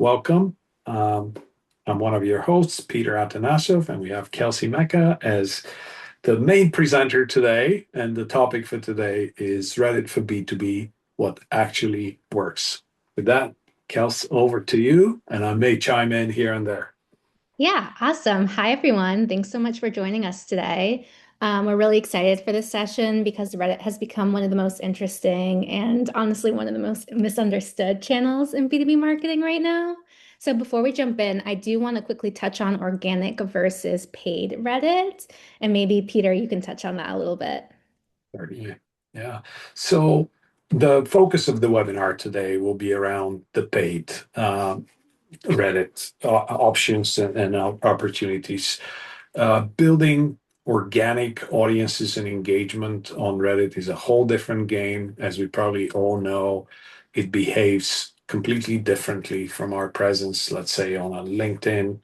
welcome. I'm one of your hosts, Peter Atanasov, and we have Kelsey Mecca as the main presenter today. And the topic for today is Reddit for B2B, what actually works. With that, Kels, over to you, and I may chime in here and there. Yeah, awesome. Hi, everyone. Thanks so much for joining us today. We're really excited for this session because Reddit has become one of the most interesting and honestly one of the most misunderstood channels in B2B marketing right now. So before we jump in, I do want to quickly touch on organic versus paid Reddit. And maybe Peter, you can touch on that a little bit. Certainly. Yeah. So the focus of the webinar today will be around the paid Reddit options and opportunities. Building organic audiences and engagement on Reddit is a whole different game. As we probably all know, it behaves completely differently from our presence, let's say, on a LinkedIn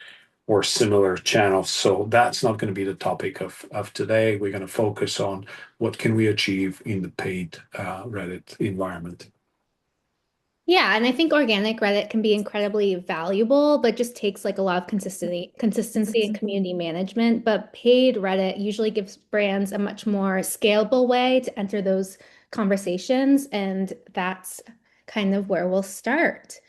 or similar channels. So that's not going to be the topic of today. We're going to focus on what can we achieve in the paid Reddit environment. Yeah, and I think organic Reddit can be incredibly valuable, but just takes like a lot of consistency and community management. But paid Reddit usually gives brands a much more scalable way to enter those conversations, and that's kind of where we'll start.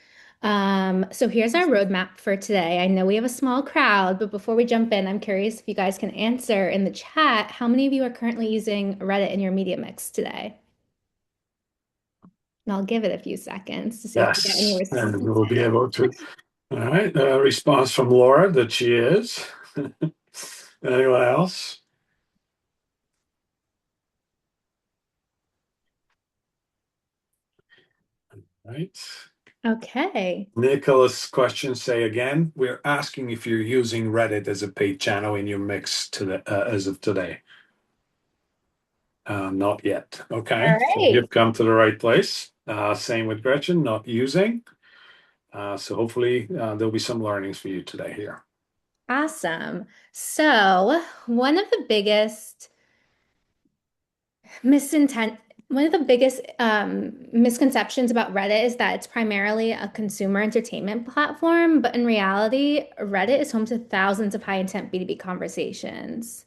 So here's our roadmap for today. I know we have a small crowd, but before we jump in, I'm curious if you guys can answer in the chat, how many of you are currently using Reddit in your media mix today? And I'll give it a few seconds to see if we get any Yes, and response. we'll be able to. All right, response from Laura that she is. Anyone else? Right. Okay. Nicholas' questions say again, we're asking if you're using Reddit as a paid channel in your mix to as of today. Not yet. All Okay, so right. you've come to the right place. Same with Gretchen, not using. So hopefully there'll be some learnings for you today here. Awesome. So, misintent one of the biggest misconceptions about Reddit is that it's primarily a consumer entertainment platform, but in reality, Reddit is home to thousands of high intent B2B conversations.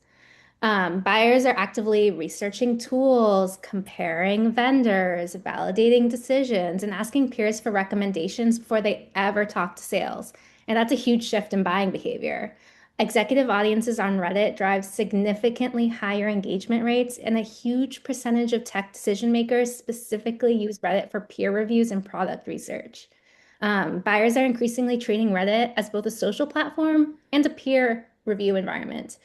Buyers are actively researching tools, comparing vendors, validating decisions, and asking peers for recommendations before they ever talk to sales. And that's a huge shift in buying behavior. Executive audiences on Reddit drive significantly higher engagement rates, and a huge percentage of tech decision makers specifically use Reddit for peer reviews and product research. Buyers are increasingly treating Reddit as both a social platform and a peer review environment.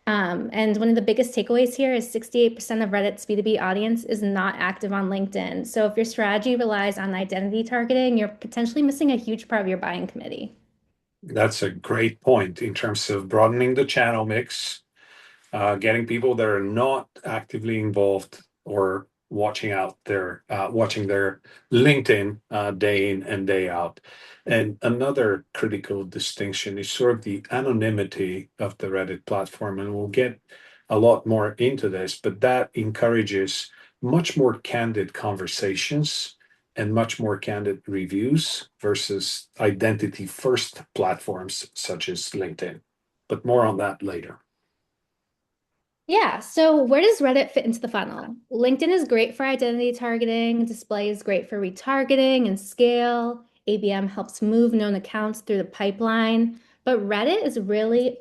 And one of the biggest takeaways here is 68% of Reddit's B2B audience is not active on LinkedIn. So if your strategy relies on identity targeting, you're potentially missing a huge part of your buying committee. That's a great point in terms of broadening the channel mix, getting people that are not actively involved or watching their LinkedIn day in and day out. And another critical distinction is sort of the anonymity of the Reddit platform. And we'll get a lot more into this, but that encourages much more candid conversations and much more candid reviews versus identity first platforms such as LinkedIn. But more on that later. Yeah, so where does Reddit fit into the funnel? LinkedIn is great for identity targeting, display is great for retargeting and scale. ABM helps move known accounts through the pipeline, but Reddit is really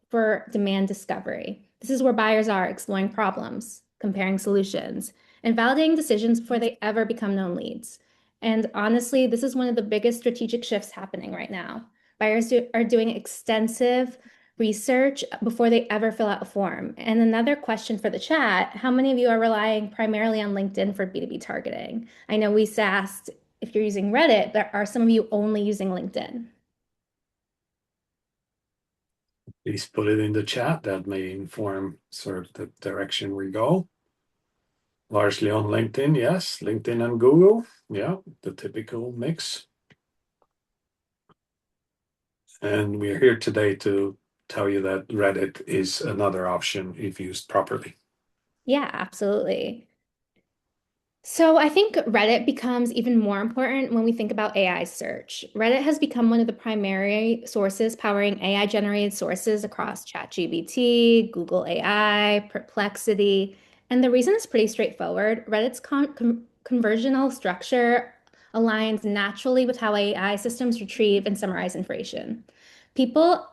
for demand discovery. This is where buyers are exploring problems, comparing solutions, and validating decisions before they ever become known leads. And honestly, this is one of the biggest strategic shifts happening right now. Are doing extensive research before they ever fill out a form. And another question for the chat, how many of you are relying primarily on LinkedIn for B2B targeting? I know we asked if you're using Reddit, but are some of you only using LinkedIn? Please put it in the chat. That may inform sort of the direction we go. Largely on LinkedIn, yes. LinkedIn and Google, yeah, the typical mix. And we're here today to tell you that Reddit is another option if used properly. Yeah, absolutely. So I think Reddit becomes even more important when we think about AI search. Reddit has become one of the primary sources powering AI generated sources across ChatGPT, Google AI, Perplexity. And the reason is pretty straightforward. Reddit's conversional structure aligns naturally with how AI systems retrieve and summarize information. People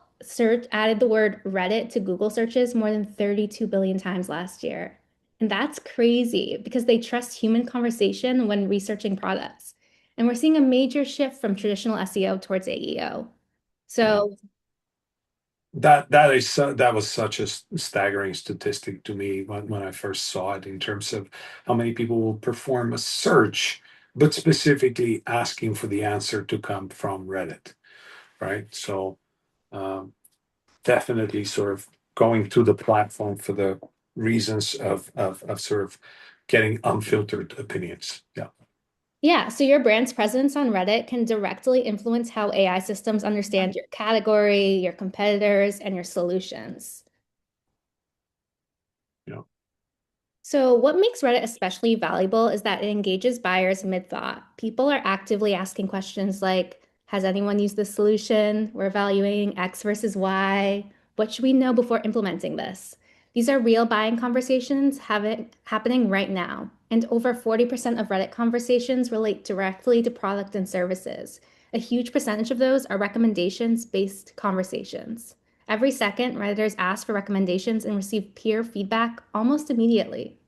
added the word Reddit to Google searches more than 32 billion times last year. And that's crazy because they trust human conversation when researching products. And we're seeing a major shift from traditional SEO towards AEO. Yeah. So, That was such a staggering statistic to me when I first saw it in terms of how many people will perform a search, but specifically asking for the answer to come from Reddit, right? So um, definitely sort of going to the platform for the reasons of sort of getting unfiltered opinions. Yeah. yeah, so your brand's presence on Reddit can directly influence how AI systems understand your category, your competitors, and your solutions. Yeah. So, what makes Reddit especially valuable is that it engages buyers mid-thought. People are actively asking questions like, has anyone used this solution? We're evaluating X versus Y. What should we know before implementing this? These are real buying conversations happening right now. And over 40% of Reddit conversations relate directly to product and services. A huge percentage of those are recommendations-based conversations. Every second, Redditors ask for recommendations and receive peer feedback almost immediately.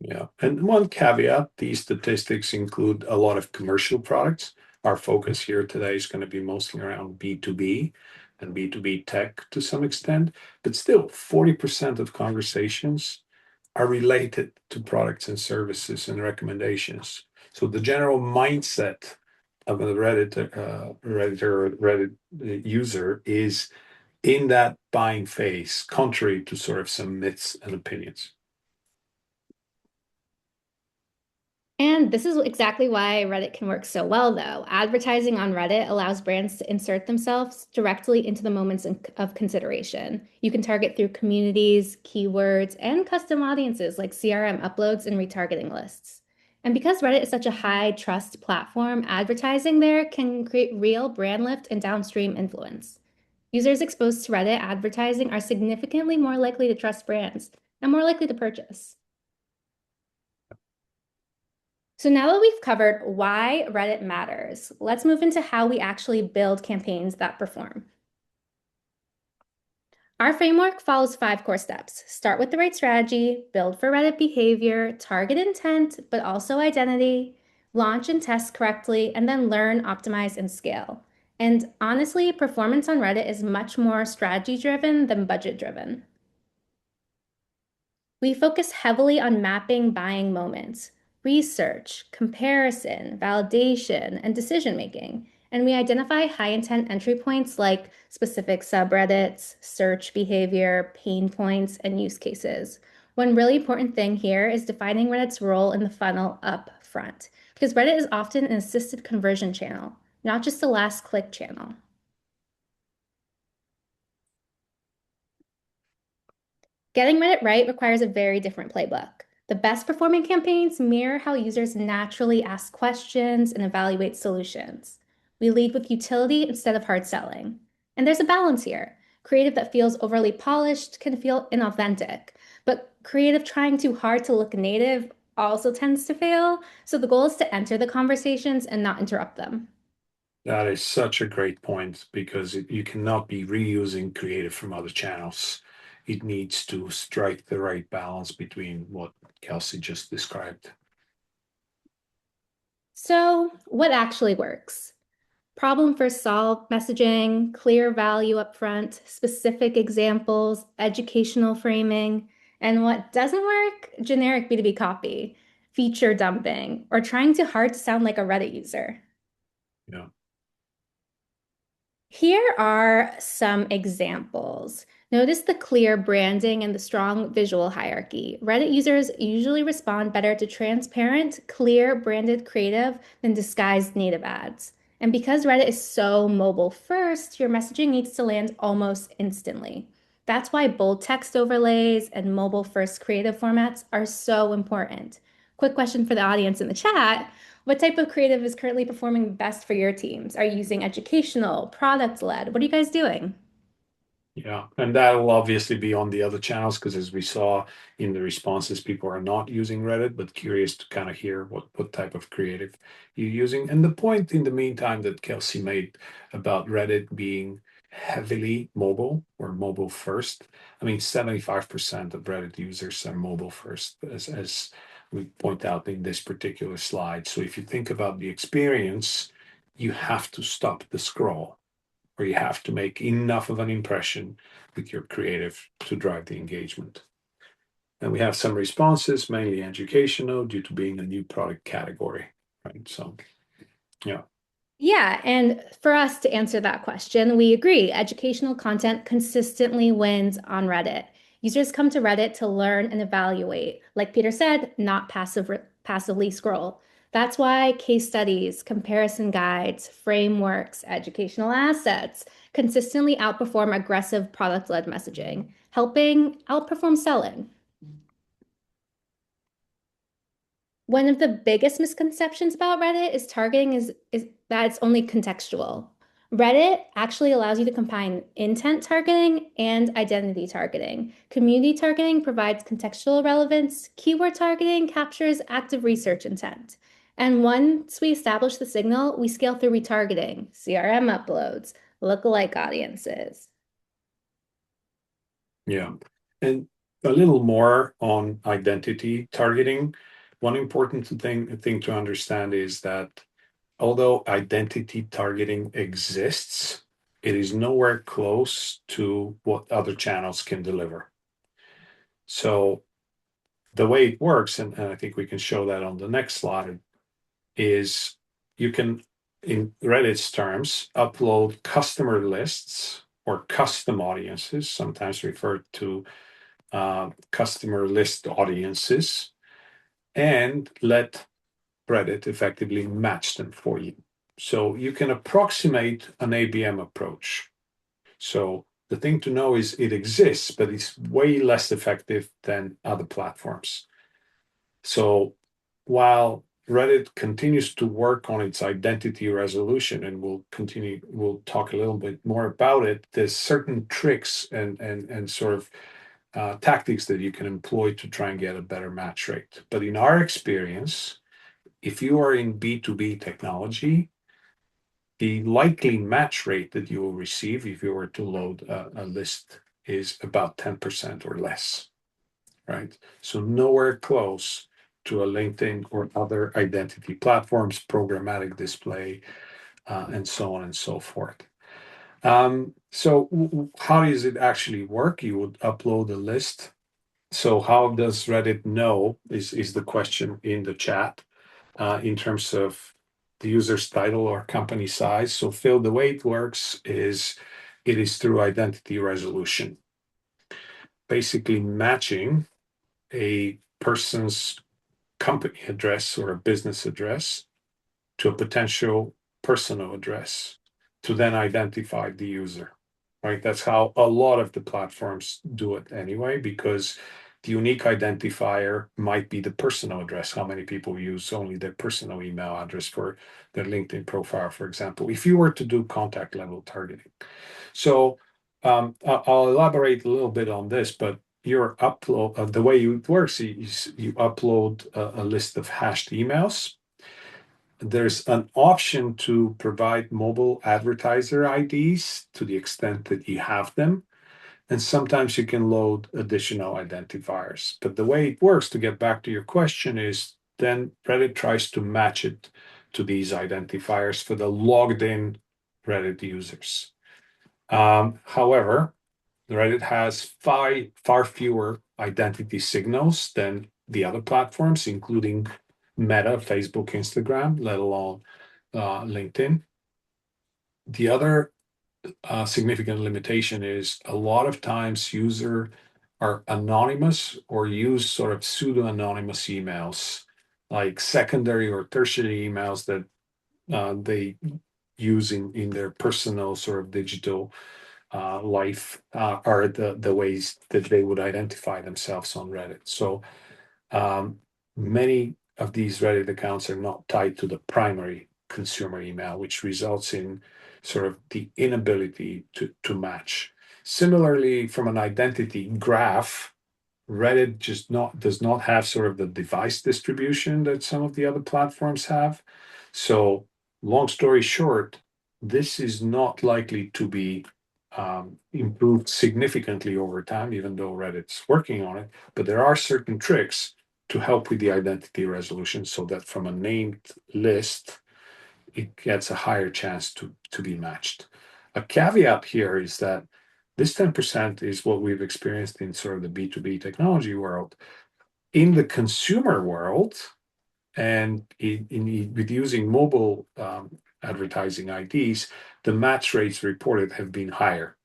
Yeah. And one caveat, these statistics include a lot of commercial products. Our focus here today is going to be mostly around B2B and B2B tech to some extent, but still 40% of conversations are related to products and services and recommendations. So the general mindset of a Redditor or Reddit user is in that buying phase, contrary to sort of some myths and opinions. And this is exactly why Reddit can work so well, though. Advertising on Reddit allows brands to insert themselves directly into the moments of consideration. You can target through communities, keywords, and custom audiences like CRM uploads and retargeting lists. And because Reddit is such a high trust platform, advertising there can create real brand lift and downstream influence. Users exposed to Reddit advertising are significantly more likely to trust brands and more likely to purchase. So now that we've covered why Reddit matters, let's move into how we actually build campaigns that perform. Our framework follows 5 core steps. Start with the right strategy, build for Reddit behavior, target intent, but also identity, launch and test correctly, and then learn, optimize, and scale. And honestly, performance on Reddit is much more strategy driven than budget driven. We focus heavily on mapping buying moments, research, comparison, validation, and decision making. And we identify high intent entry points like specific subreddits, search behavior, pain points, and use cases. One really important thing here is defining Reddit's role in the funnel up front, because Reddit is often an assisted conversion channel, not just a last click channel. Getting Reddit right requires a very different playbook. The best performing campaigns mirror how users naturally ask questions and evaluate solutions. We lead with utility instead of hard selling. And there's a balance here. Creative that feels overly polished can feel inauthentic, but creative trying too hard to look native also tends to fail. So the goal is to enter the conversations and not interrupt them. That is such a great point because you cannot be reusing creative from other channels. It needs to strike the right balance between what Kelsey just described. So, what actually works? Problem first solve messaging, clear value up front, specific examples, educational framing. And what doesn't work? Generic B2B copy, feature dumping, or trying too hard to sound like a Reddit user. Yeah. Here are some examples. Notice the clear branding and the strong visual hierarchy. Reddit users usually respond better to transparent, clear, branded creative than disguised native ads. And because Reddit is so mobile first, your messaging needs to land almost instantly. That's why bold text overlays and mobile first creative formats are so important. Quick question for the audience in the chat. What type of creative is currently performing best for your teams? Are you using educational, product-led? What are you guys doing? Yeah, and that will obviously be on the other channels because as we saw in the responses, people are not using Reddit, but curious to kind of hear what type of creative you're using. And the point in the meantime that Kelsey made about Reddit being heavily mobile or mobile first. I mean, 75% of Reddit users are mobile first, as we point out in this particular slide. So if you think about the experience, you have to stop the scroll or you have to make enough of an impression with your creative to drive the engagement. And we have some responses, mainly educational, due to being a new product category, right? So, yeah. Yeah, and for us to answer that question, we agree. Educational content consistently wins on Reddit. Users come to Reddit to learn and evaluate. Like Peter said, not passively scroll. That's why case studies, comparison guides, frameworks, educational assets consistently outperform aggressive product-led messaging, helping outperform selling. One of the biggest misconceptions about Reddit is targeting is that it's only contextual. Reddit actually allows you to combine intent targeting and identity targeting. Community targeting provides contextual relevance. Keyword targeting captures active research intent. And once we establish the signal, we scale through retargeting, CRM uploads, lookalike audiences. Yeah. And a little more on identity targeting. One important thing to understand is that although identity targeting exists, it is nowhere close to what other channels can deliver. So the way it works, and I think we can show that on the next slide, is you can, in Reddit's terms, upload customer lists or custom audiences, sometimes referred to customer list audiences, and let Reddit effectively match them for you. So you can approximate an ABM approach. So the thing to know is it exists, but it's way less effective than other platforms. So while Reddit continues to work on its identity resolution, and we'll talk a little bit more about it, there's certain tricks and sort of tactics that you can employ to try and get a better match rate. But in our experience, if you are in B2B technology, the likely match rate that you will receive if you were to load a list is about 10% or less, right? So nowhere close to a LinkedIn or other identity platforms, programmatic display, and so on and so forth. So how does it actually work? You would upload a list. So how does Reddit know is the question in the chat in terms of the user's title or company size. So Phil, the way it works is it is through identity resolution, basically matching a person's company address or a business address to a potential personal address to then identify the user, right? That's how a lot of the platforms do it anyway, because the unique identifier might be the personal address. How many people use only their personal email address for their LinkedIn profile, for example, if you were to do contact level targeting. So I'll elaborate a little bit on this, but your upload, the way it works is you upload a list of hashed emails. There's an option to provide mobile advertiser IDs to the extent that you have them. And sometimes you can load additional identifiers. But the way it works, to get back to your question, is then Reddit tries to match it to these identifiers for the logged in Reddit users. However, Reddit has far fewer identity signals than the other platforms, including Meta, Facebook, Instagram, let alone LinkedIn. The other significant limitation is a lot of times users are anonymous or use sort of pseudo-anonymous emails, like secondary or tertiary emails that they use in their personal sort of digital life are the ways that they would identify themselves on Reddit. So many of these Reddit accounts are not tied to the primary consumer email, which results in sort of the inability to match. Similarly, from an identity graph, Reddit just not does not have sort of the device distribution that some of the other platforms have. So, long story short, this is not likely to be improved significantly over time, even though Reddit's working on it. But there are certain tricks to help with the identity resolution so that from a named list, it gets a higher chance to be matched. A caveat here is that this 10% is what we've experienced in sort of the B2B technology world. In the consumer world, and with using mobile advertising IDs, the match rates reported have been higher,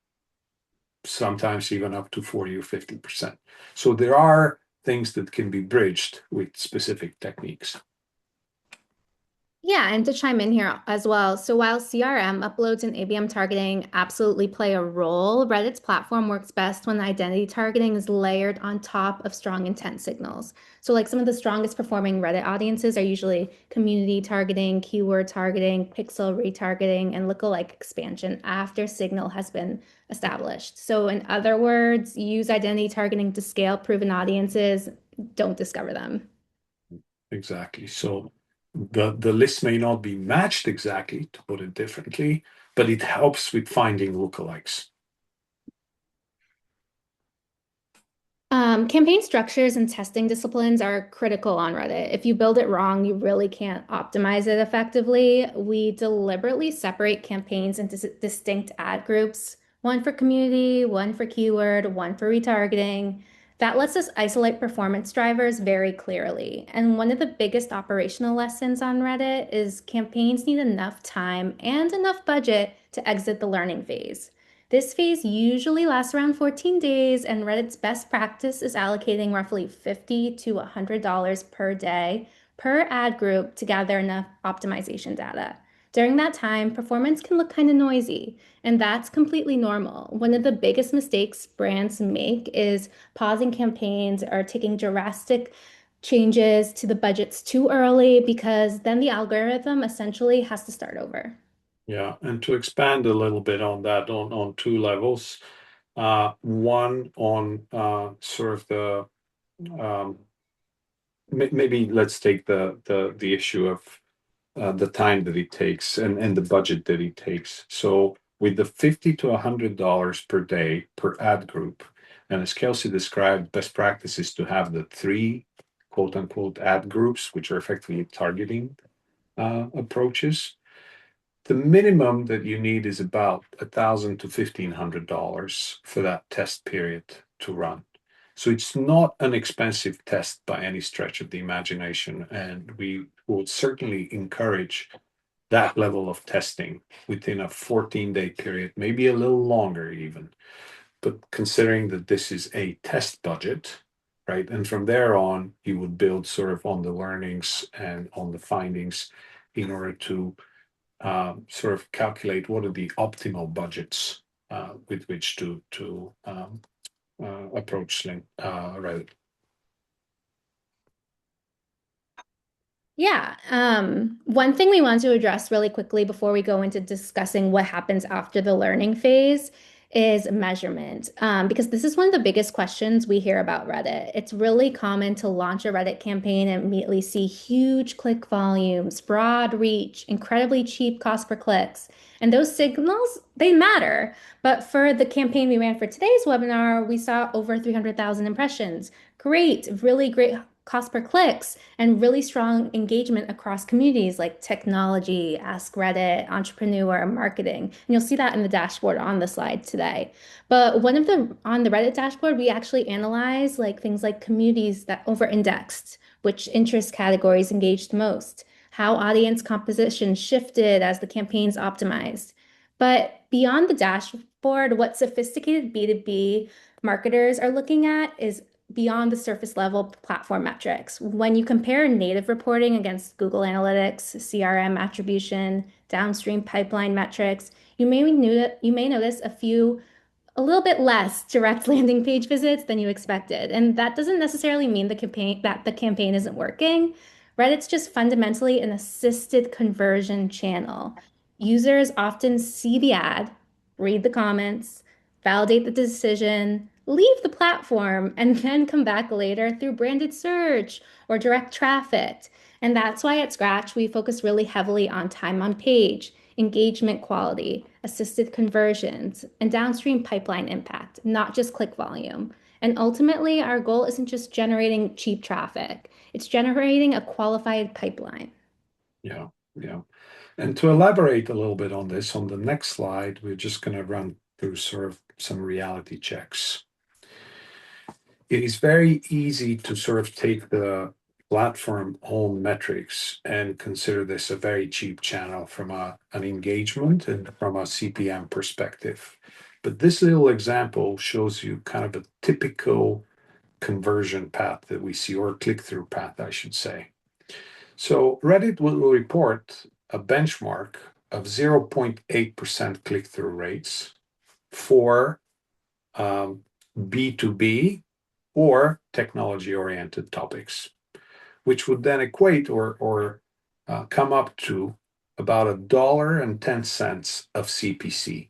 sometimes even up to 40 or 50%. So there are things that can be bridged with specific techniques. Yeah, and to chime in here as well. So while CRM uploads and ABM targeting absolutely play a role, Reddit's platform works best when identity targeting is layered on top of strong intent signals. So like some of the strongest performing Reddit audiences are usually community targeting, keyword targeting, pixel retargeting, and lookalike expansion after signal has been established. So in other words, use identity targeting to scale proven audiences, don't discover them. Exactly. So the list may not be matched exactly, to put it differently, but it helps with finding lookalikes. Campaign structures and testing disciplines are critical on Reddit. If you build it wrong, you really can't optimize it effectively. We deliberately separate campaigns into distinct ad groups, one for community, one for keyword, one for retargeting. That lets us isolate performance drivers very clearly. And one of the biggest operational lessons on Reddit is campaigns need enough time and enough budget to exit the learning phase. This phase usually lasts around 14 days, and Reddit's best practice is allocating roughly $50 to $100 per day per ad group to gather enough optimization data. During that time, performance can look kind of noisy, and that's completely normal. One of the biggest mistakes brands make is pausing campaigns or taking drastic changes to the budgets too early because then the algorithm essentially has to start over. Yeah, and to expand a little bit on that on two levels. One on sort of the um, maybe let's take the issue of the time that it takes and the budget that it takes. So with the $50 to $100 per day per ad group, and as Kelsey described, best practice is to have the three quote unquote ad groups, which are effectively targeting approaches. The minimum that you need is about $1,000 to $1,500 for that test period to run. So it's not an expensive test by any stretch of the imagination, and we would certainly encourage that level of testing within a 14-day period, maybe a little longer even. But considering that this is a test budget, right? And from there on, you would build sort of on the learnings and on the findings in order to sort of calculate what are the optimal budgets with which to approach Reddit. Yeah. One thing we want to address really quickly before we go into discussing what happens after the learning phase is measurement. Because this is one of the biggest questions we hear about Reddit. It's really common to launch a Reddit campaign and immediately see huge click volumes, broad reach, incredibly cheap cost per clicks. And those signals, they matter. But for the campaign we ran for today's webinar, we saw over 300,000 impressions. Great, really great cost per clicks and really strong engagement across communities like technology, Ask Reddit, entrepreneur, marketing. And you'll see that in the dashboard on the slide today. But on the Reddit dashboard, we actually analyze like things like communities that over-indexed, which interest categories engaged most, how audience composition shifted as the campaigns optimized. But beyond the dashboard, what sophisticated B2B marketers are looking at is beyond the surface level platform metrics. When you compare native reporting against Google Analytics, CRM attribution, downstream pipeline metrics, you may notice a little bit less direct landing page visits than you expected. And that doesn't necessarily mean the campaign isn't working. Reddit's just fundamentally an assisted conversion channel. Users often see the ad, read the comments, validate the decision, leave the platform, and then come back later through branded search or direct traffic. And that's why at Scratch, we focus really heavily on time on page, engagement quality, assisted conversions, and downstream pipeline impact, not just click volume. And ultimately, our goal isn't just generating cheap traffic, it's generating a qualified pipeline. Yeah, yeah. And to elaborate a little bit on this, on the next slide, we're just going to run through sort of some reality checks. It is very easy to sort of take the platform own metrics and consider this a very cheap channel from an engagement and from a CPM perspective. But this little example shows you kind of a typical conversion path that we see, or click-through path, I should say. So Reddit will report a benchmark of 0.8% click-through rates for B2B or technology-oriented topics, which would then equate or come up to about $1.10 of CPC.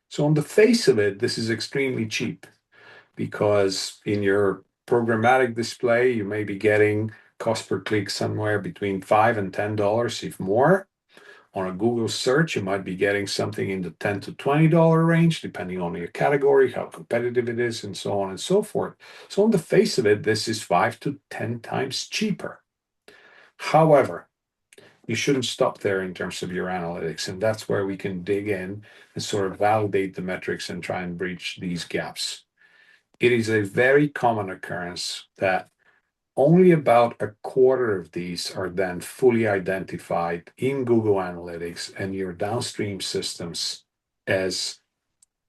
So on the face of it, this is extremely cheap because in your programmatic display, you may be getting cost per click somewhere between $5 and $10, if more. On a Google search, you might be getting something in the $10 to $20 range, depending on your category, how competitive it is, and so on and so forth. So on the face of it, this is 5 to 10 times cheaper. However, you shouldn't stop there in terms of your analytics, and that's where we can dig in and sort of validate the metrics and try and breach these gaps. It is a very common occurrence that only about a quarter of these are then fully identified in Google Analytics and your downstream systems as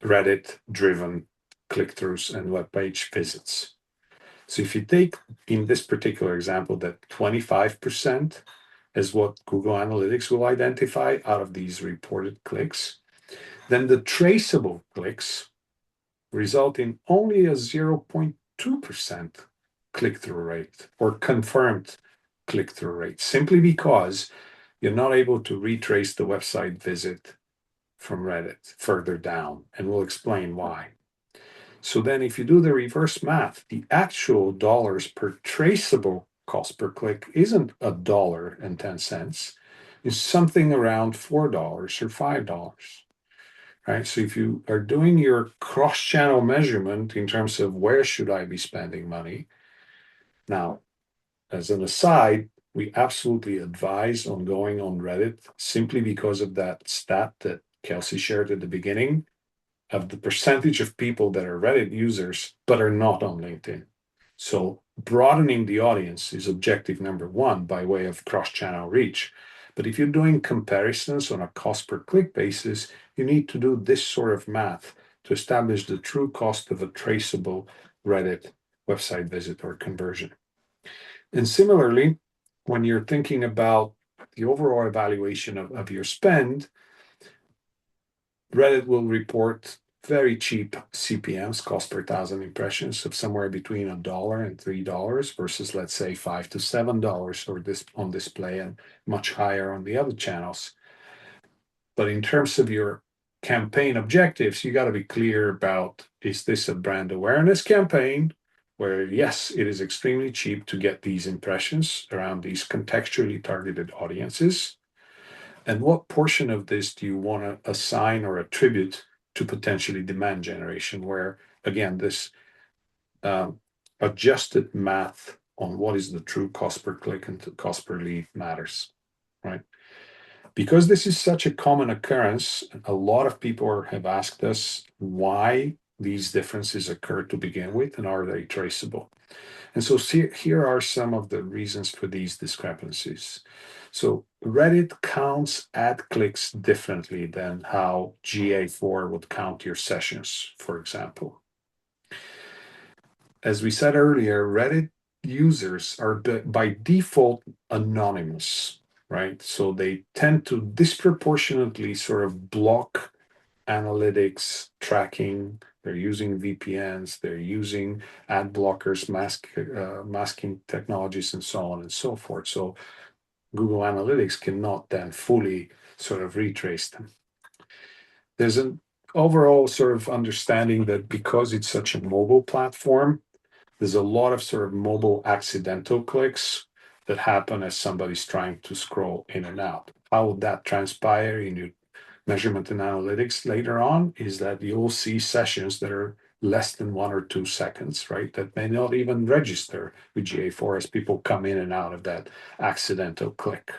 Reddit-driven click-throughs and web page visits. So if you take in this particular example that 25% is what Google Analytics will identify out of these reported clicks, then the traceable clicks result in only a 0.2% click-through rate or confirmed click-through rate, simply because you're not able to retrace the website visit from Reddit further down, and we'll explain why. So then if you do the reverse math, the actual dollars per traceable cost per click isn't $1.10, it's something around $4 or $5. Right? So if you are doing your cross-channel measurement in terms of where should I be spending money, now, as an aside, we absolutely advise on going on Reddit simply because of that stat that Kelsey shared at the beginning of the percentage of people that are Reddit users but are not on LinkedIn. So broadening the audience is objective number one by way of cross-channel reach. But if you're doing comparisons on a cost per click basis, you need to do this sort of math to establish the true cost of a traceable Reddit website visit or conversion. And similarly, when you're thinking about the overall evaluation of your spend, Reddit will report very cheap CPMs, cost per thousand impressions, of somewhere between $1 and $3 versus, let's say, $5 to $7 or this on display and much higher on the other channels. But in terms of your campaign objectives, you got to be clear about, is this a brand awareness campaign where, yes, it is extremely cheap to get these impressions around these contextually targeted audiences? And what portion of this do you want to assign or attribute to potentially demand generation, where, again, this adjusted math on what is the true cost per click and cost per lead matters, right? Because this is such a common occurrence, a lot of people have asked us why these differences occur to begin with, and are they traceable? And so here are some of the reasons for these discrepancies. So Reddit counts ad clicks differently than how GA4 would count your sessions, for example. As we said earlier, Reddit users are by default anonymous, right? So they tend to disproportionately sort of block analytics tracking they're using VPNs, they're using ad blockers, masking technologies, and so on and so forth. So Google Analytics cannot then fully sort of retrace them. There's an overall sort of understanding that because it's such a mobile platform, there's a lot of sort of mobile accidental clicks that happen as somebody's trying to scroll in and out. How would that transpire in your measurement and analytics later on is that you'll see sessions that are less than 1 or 2 seconds, right? That may not even register with GA4 as people come in and out of that accidental click.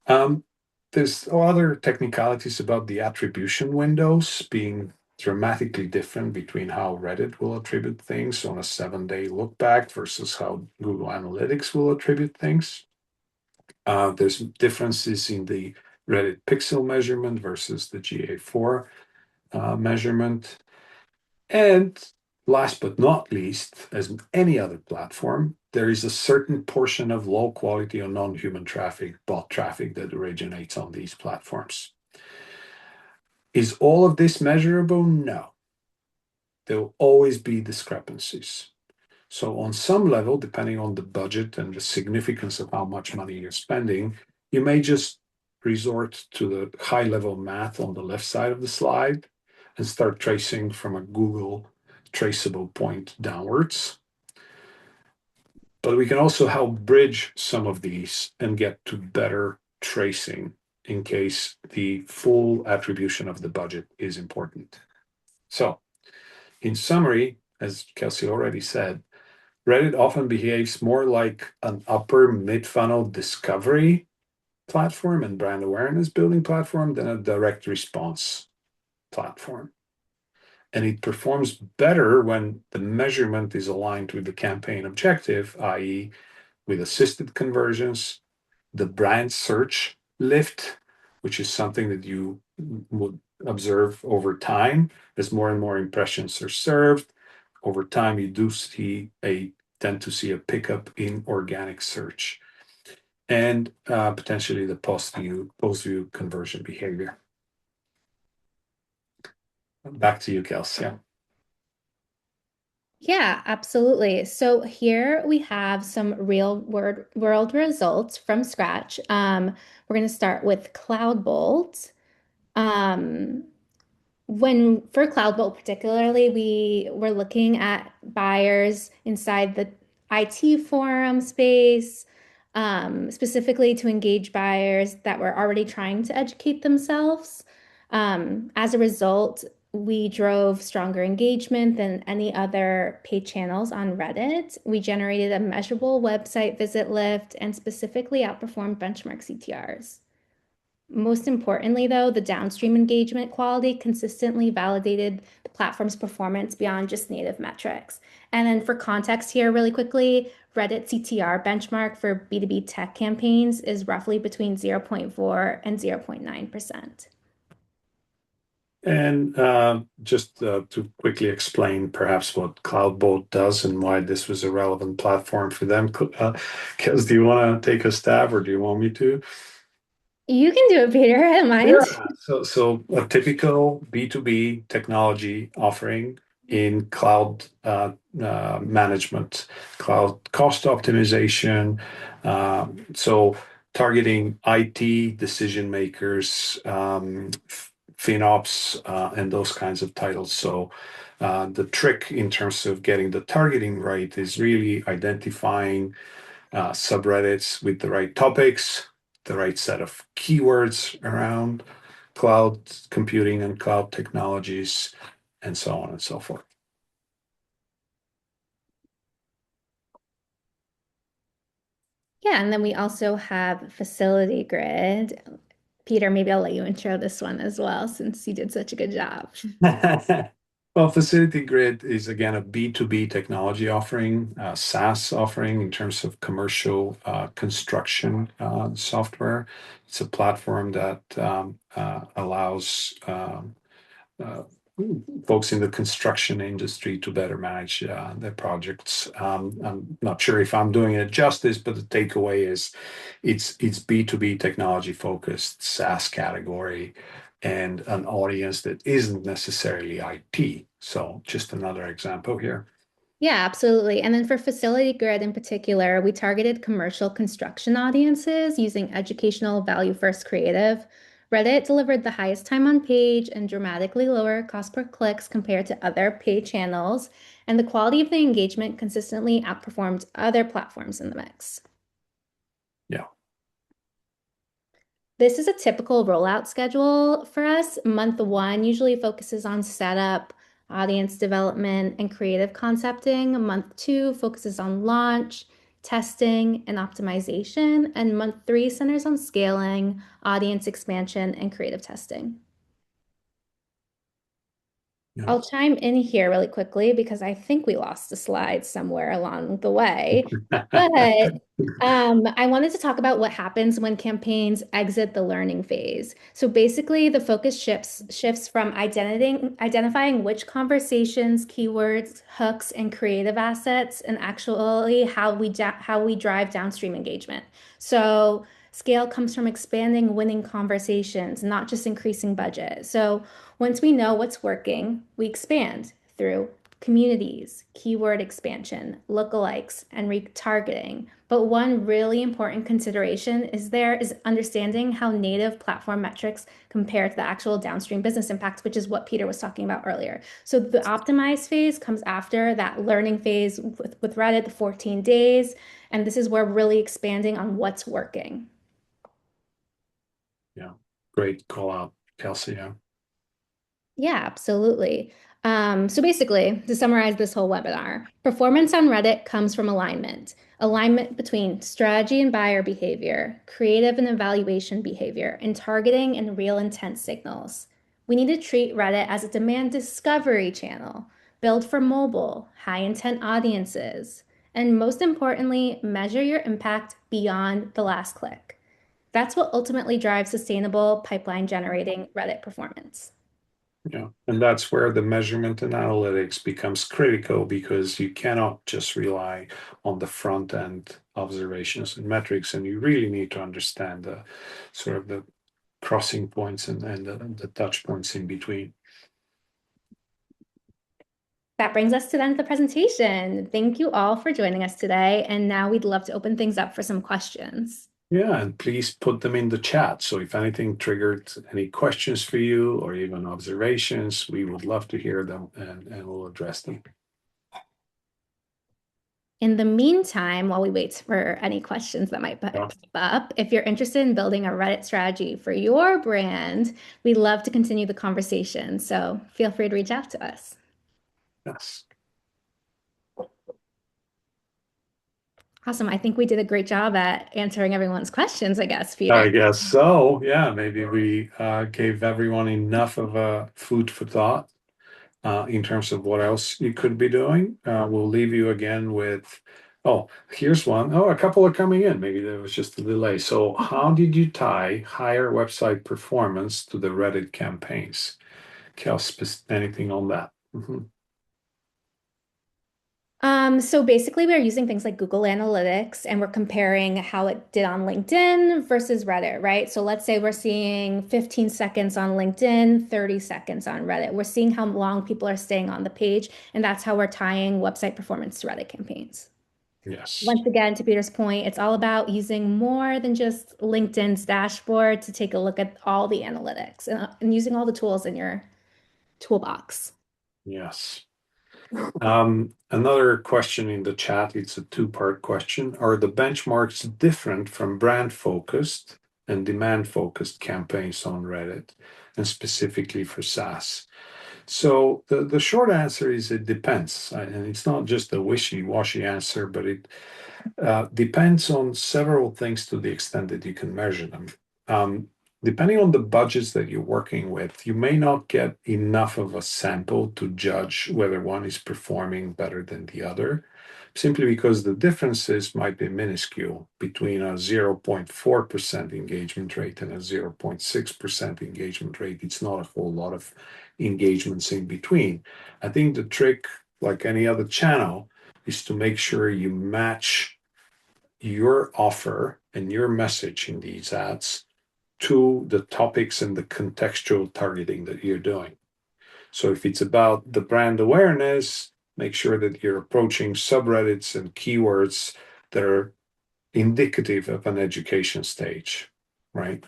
There's other technicalities about the attribution windows being dramatically different between how Reddit will attribute things on a 7-day look back versus how Google Analytics will attribute things. There's differences in the Reddit pixel measurement versus the GA4 measurement. And last but not least, as in any other platform, there is a certain portion of low quality or non-human traffic, bot traffic that originates on these platforms. Is all of this measurable? No. There will always be discrepancies. So on some level, depending on the budget and the significance of how much money you're spending, you may just resort to the high level math on the left side of the slide and start tracing from a Google traceable point downwards. But we can also help bridge some of these and get to better tracing in case the full attribution of the budget is important. So in summary, as Kelsey already said, Reddit often behaves more like an upper mid-funnel discovery platform and brand awareness building platform than a direct response platform. And it performs better when the measurement is aligned with the campaign objective, i.e., with assisted conversions, the brand search lift, which is something that you would observe over time as more and more impressions are served. Over time, you do tend to see a pickup in organic search and potentially the post-view conversion behavior. Back to you, Kelsey. Yeah, absolutely. So here we have some real world results from scratch. We're going to start with CloudBolt. Um, when for CloudBolt particularly, we were looking at buyers inside the IT forum space, specifically to engage buyers that were already trying to educate themselves. As a result, we drove stronger engagement than any other paid channels on Reddit. We generated a measurable website visit lift and specifically outperformed benchmark CTRs. Most importantly, though, the downstream engagement quality consistently validated the platform's performance beyond just native metrics. And then for context here, really quickly, Reddit CTR benchmark for B2B tech campaigns is roughly between 0.4 and 0.9%. And just to quickly explain perhaps what CloudBolt does and why this was a relevant platform for them. Kels, do you want to take a stab or do you want me to? You can do it, Peter. I don't mind. Yeah. So a typical B2B technology offering in cloud management, cloud cost optimization. So targeting IT decision makers, FinOps, and those kinds of titles. So the trick in terms of getting the targeting right is really identifying subreddits with the right topics, the right set of keywords around cloud computing and cloud technologies, and so on and so forth. Yeah, and then we also have Facility Grid. Peter, maybe I'll let you intro this one as well, since you did such a good job. Well, Facility Grid is again a B2B technology offering, SaaS offering in terms of commercial construction software. It's a platform that allows folks in the construction industry to better manage their projects. I'm not sure if I'm doing it justice, but the takeaway is it's B2B technology focused SaaS category and an audience that isn't necessarily IT. So just another example here. Yeah, absolutely. And then for Facility Grid in particular, we targeted commercial construction audiences using educational value first creative. Reddit delivered the highest time on page and dramatically lower cost per clicks compared to other paid channels, and the quality of the engagement consistently outperformed other platforms in the mix. Yeah. This is a typical rollout schedule for us. Month one usually focuses on setup, audience development, and creative concepting. Month two focuses on launch, testing, and optimization. And month three centers on scaling, audience expansion, and creative testing. Yeah. I'll chime in here really quickly because I think we lost a slide somewhere along the way. But I wanted to talk about what happens when campaigns exit the learning phase. So basically, the focus shifts from identifying which conversations, keywords, hooks, and creative assets, and actually how we drive downstream engagement. So scale comes from expanding winning conversations, not just increasing budget. So once we know what's working, we expand through communities, keyword expansion, lookalikes, and retargeting. But one really important consideration is understanding how native platform metrics compare to the actual downstream business impacts, which is what Peter was talking about earlier. So the optimize phase comes after that learning phase with Reddit, the 14 days. And this is where we're really expanding on what's working. Yeah. Great call out, Kelsey. Yeah. Yeah, absolutely. So basically, to summarize this whole webinar, performance on Reddit comes from alignment. Alignment between strategy and buyer behavior, creative and evaluation behavior, and targeting and real intent signals. We need to treat Reddit as a demand discovery channel, built for mobile, high intent audiences, and most importantly, measure your impact beyond the last click. That's what ultimately drives sustainable pipeline generating Reddit performance. Yeah. And that's where the measurement and analytics becomes critical because you cannot just rely on the front end observations and metrics, and you really need to understand the sort of the crossing points and the touch points in between. That brings us to the end of the presentation. Thank you all for joining us today. And now we'd love to open things up for some questions. Yeah, and please put them in the chat. So if anything triggered any questions for you or even observations, we would love to hear them and we'll address them. In the meantime, while we wait for any questions that might Yeah. pop up, if you're interested in building a Reddit strategy for your brand, we'd love to continue the conversation. So feel free to reach out to us. Yes. Awesome. I think we did a great job at answering everyone's questions, I guess, Peter. I guess so. Yeah, maybe we gave everyone enough of a food for thought in terms of what else you could be doing. We'll leave you again with, oh, here's one. Oh, a couple are coming in. Maybe there was just a delay. So, how did you tie higher website performance to the Reddit campaigns? Kels, anything on that? Mhm. So basically, we're using things like Google Analytics and we're comparing how it did on LinkedIn versus Reddit, right? So let's say we're seeing 15 seconds on LinkedIn, 30 seconds on Reddit. We're seeing how long people are staying on the page, and that's how we're tying website performance to Reddit campaigns. Yes. Once again, to Peter's point, it's all about using more than just LinkedIn's dashboard to take a look at all the analytics and using all the tools in your toolbox. Yes. Another question in the chat, it's a two-part question. Are the benchmarks different from brand-focused and demand-focused campaigns on Reddit, and specifically for SaaS? So the short answer is it depends. And it's not just a wishy-washy answer, but it depends on several things to the extent that you can measure them. Um, Depending on the budgets that you're working with, you may not get enough of a sample to judge whether one is performing better than the other, simply because the differences might be minuscule between a 0.4% engagement rate and a 0.6% engagement rate. It's not a whole lot of engagements in between. I think the trick, like any other channel, is to make sure you match your offer and your message in these ads to the topics and the contextual targeting that you're doing. So if it's about the brand awareness, make sure that you're approaching subreddits and keywords that are indicative of an education stage, right?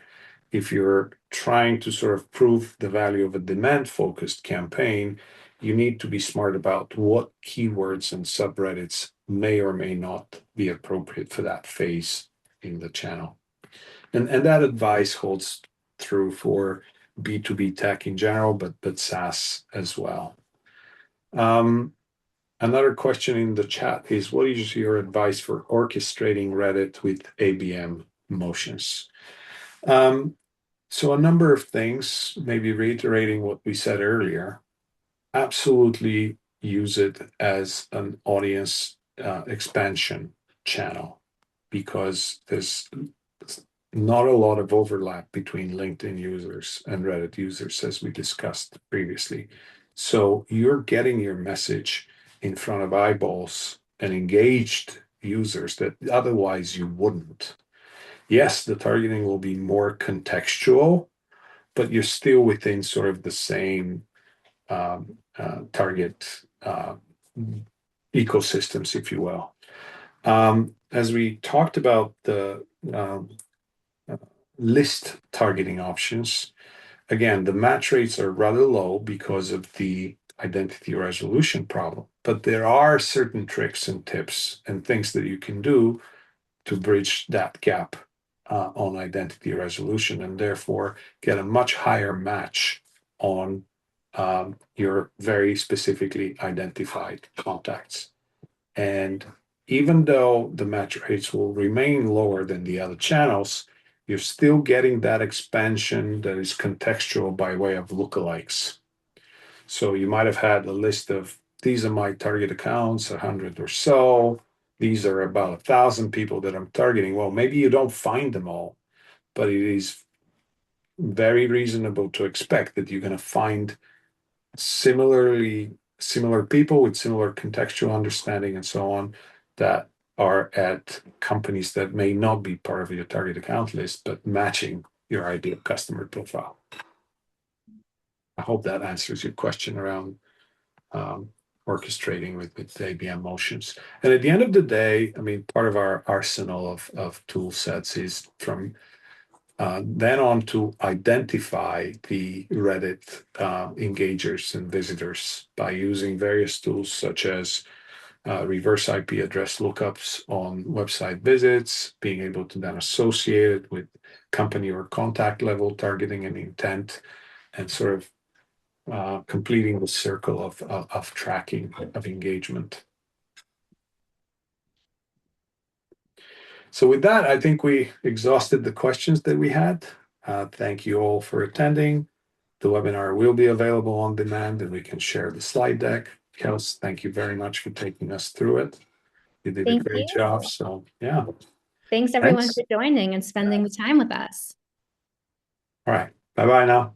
If you're trying to sort of prove the value of a demand-focused campaign, you need to be smart about what keywords and subreddits may or may not be appropriate for that phase in the channel. And that advice holds true for B2B tech in general, but SaaS as well. Another question in the chat is, what is your advice for orchestrating Reddit with ABM motions? So a number of things, maybe reiterating what we said earlier, absolutely use it as an audience expansion channel because there's not a lot of overlap between LinkedIn users and Reddit users, as we discussed previously. So you're getting your message in front of eyeballs and engaged users that otherwise you wouldn't. Yes, the targeting will be more contextual, but you're still within sort of the same target ecosystems, if you will. As we talked about the list targeting options, again, the match rates are rather low because of the identity resolution problem. But there are certain tricks and tips and things that you can do to bridge that gap on identity resolution and therefore get a much higher match on your very specifically identified contacts. And even though the match rates will remain lower than the other channels, you're still getting that expansion that is contextual by way of lookalikes. So you might have had a list of, these are my target accounts, 100 or so. These are about 1,000 people that I'm targeting. Well, maybe you don't find them all, but it is very reasonable to expect that you're going to find similar people with similar contextual understanding and so on that are at companies that may not be part of your target account list, but matching your ideal customer profile. I hope that answers your question around orchestrating with ABM motions. And at the end of the day, I mean, part of our arsenal of tool sets is from then on to identify the Reddit engagers and visitors by using various tools such as reverse IP address lookups on website visits, being able to then associate it with company or contact level targeting and intent, and sort of completing the circle of tracking of engagement. So with that, I think we exhausted the questions that we had. Thank you all for attending. The webinar will be available on demand and we can share the slide deck. Kels, thank you very much for taking us through it. You did a great job. So yeah. Thanks everyone for joining and spending the time with us. All right. Bye-bye now.